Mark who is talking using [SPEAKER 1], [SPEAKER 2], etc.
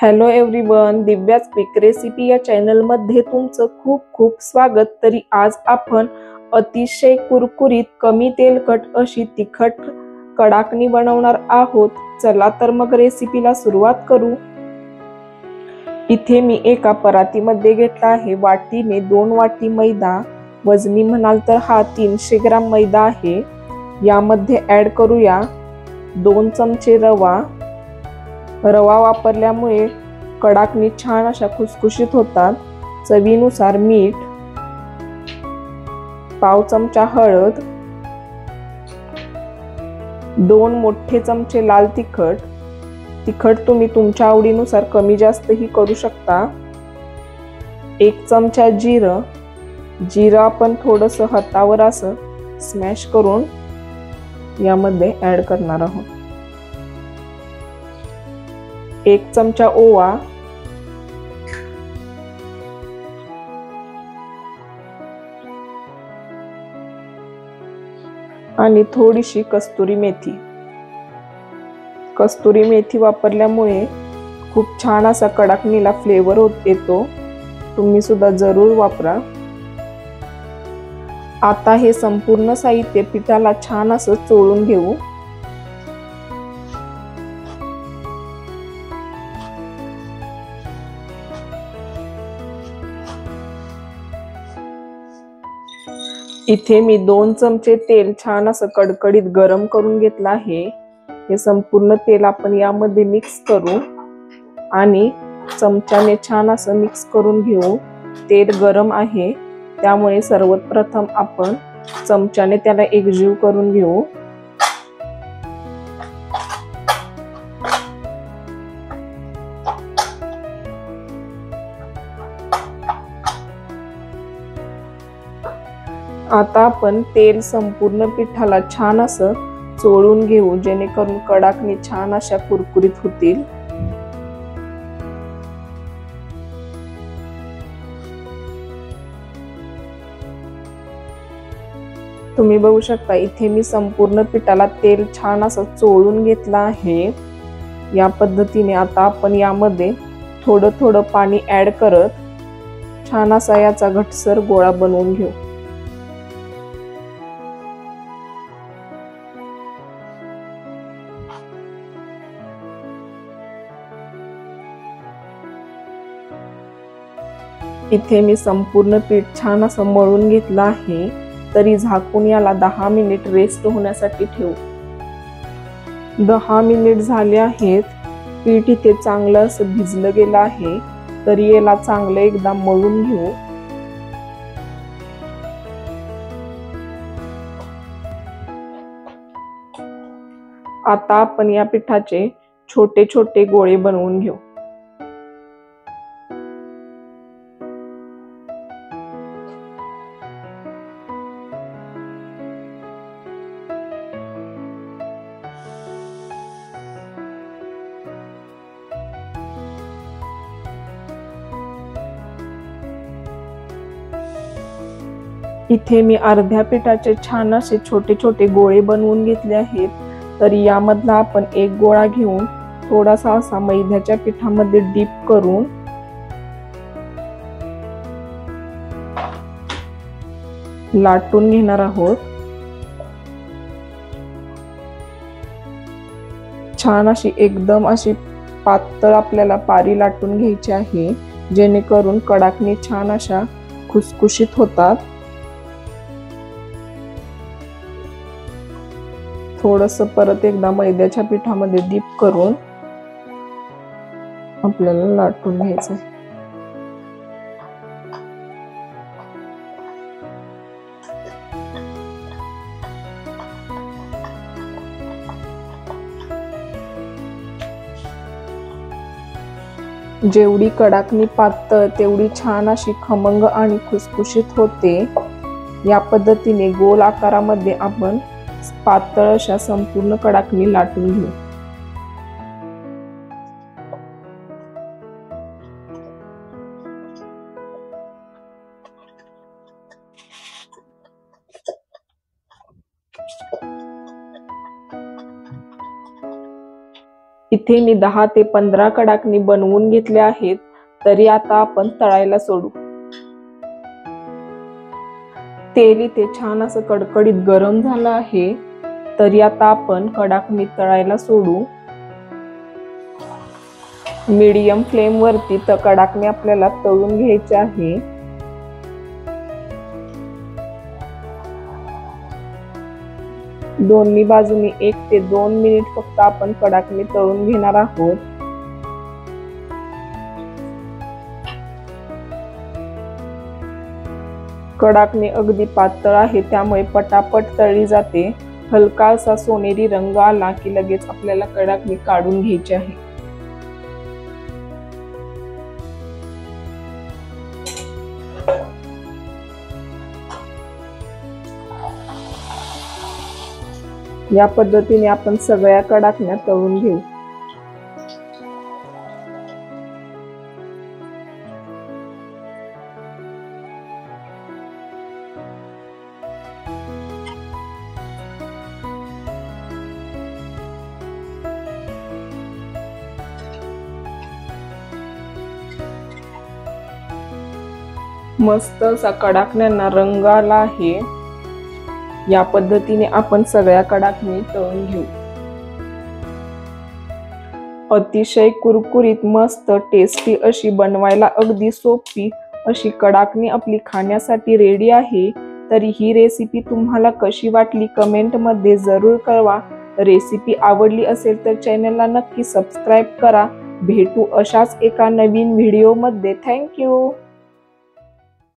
[SPEAKER 1] Hello everyone, दिव्याच quick recipe या चॅनलमध्ये तुमचं खूप खूप स्वागत। तरी आज आपण अतिशय कुरकुरीत कमी तेलकट अशी तिखट कडाकणी बनवणार आहोत। चला तर मग रेसिपीला सुरुवात करू। इथे मी एका परातीमध्ये घेतला आहे वाटीने 2 वाटी मैदा। वजनी म्हणाल तर हा 300 ग्राम मैदा आहे। यामध्ये ऍड करूया 2 चमचे रवा। रवा वापरल्यामुळे कडाकणी छान अशा खुसखुशीत होतात। चवीनुसार मीठ, पाव चमचा हळद, 2 मोठे चमचे लाल तिखट। तिखट तुम्ही तुमच्या आवडीनुसार कमी जास्तही करू शकता। 1 चमचा जिरं। जिरं आपण थोडंसं हातावर असं स्मॅश करून यामध्ये ऍड करणार आहोत। 1 चमचा ओवा, आणि थोडीशी कस्तुरी मेथी। कस्तुरी मेथी वापरल्यामुळे खूप छान असा कडाकणीला फ्लेवर येतो। तुम्ही सुद्धा जरूर वापरा। आता हे संपूर्ण साहित्य पिठाला छान असं चोळून घेऊ। इथे मी 2 चमचे तेल छान असं कडकडीत गरम करून घेतलं आहे। हे संपूर्ण तेल आपण यामध्ये मिक्स करू आणि चमच्याने छान असं मिक्स करून घेऊ। तेल गरम आहे त्यामुळे सर्वप्रथम आपण चमच्याने त्याला एकजीव करून घेऊ। आता आपण तेल संपूर्ण पिठाला छान असं चोळून घेऊ, जेणेकरून कडाकणी छान अशा कुरकुरीत होतील। तुम्ही बघू शकता इथे मी संपूर्ण पिठाला तेल छान असं चोळून घेतलं आहे। या पद्धतीने आता आपण यामध्ये थोडं थोडं पाणी ऍड करत छान असा याचा घट्टसर गोळा बनवून घेऊ। इथे मी संपूर्ण पीठ छान असं मळून घेतलं आहे। तरी झाकून याला 10 मिनिट रेस्ट होण्यासाठी ठेवू। 10 मिनिट झाले आहेत। पीठ इथे चांगलं असं भिजलं गेलं आहे। तरी याला चांगलं एकदा मळून घेऊ। आता आपण या पिठाचे छोटे छोटे गोळे बनवून घेऊ। इथे मी अर्ध्या पिठाचे छान असे छोटे छोटे गोळे बनवून घेतले आहेत। तरी यामधला आपण एक गोळा घेऊन थोडासा असा मैद्याच्या पिठामध्ये डीप करून लाटून घेणार आहोत। छान अशी एकदम अशी पातळ आपल्याला पारी लाटून घ्यायची आहे, जेणेकरून कडाकणी छान अशा खुसखुशीत होतात। थोडंसं परत एकदा मैद्याच्या पिठामध्ये डीप करून आपल्याला लाटून घ्यायचं आहे। जेवढी कडाकणी पातळ तेवढी छान अशी खमंग आणि खुसखुशीत होते। या पद्धतीने गोल आकारामध्ये आपण पातळ अशा संपूर्ण कडाकणी लाटून घेऊ। इथे मी 10 ते 15 कडाकणी बनवून घेतल्या आहेत. तरी आता आपण तळायला सोडू. तेल इथे छान असं कडकडीत गरम झालं आहे. तरी आता आपण कडाकणी तळायला सोडू. मीडियम फ्लेम वरती कडाकणी आपल्याला तळून घ्यायची आहे. दोन्ही बाजूनी 1 ते 2 मिनिट फक्त आपण कडाकणी तळून घेणार आहोत. कडाकणी अगदी पातळ आहे, त्यामुळे पटापट तळली जाते. हलका असा सोनेरी रंग आला की लगेच आपल्याला कडाकणी काढून घ्यायची आहे. या पद्धतीने आपण सगळ्या कडाकण्या तळून घेऊ. मस्त असा कडाकण्यांना रंग आला आहे. या पद्धतीने आपण सगळ्या कडाकणी तळून घेऊ. अतिशय कुरकुरीत मस्त टेस्टी अशी बनवायला अगदी सोपी अशी कडाकणी आपली खाण्यासाठी रेडी आहे. तरी ही रेसिपी तुम्हाला कशी वाटली कमेंट मध्ये जरूर कळवा. रेसिपी आवडली असेल तर चॅनलला नक्की सबस्क्राईब करा. भेटू अशाच एका नवीन व्हिडिओ मध्ये. थँक्यू.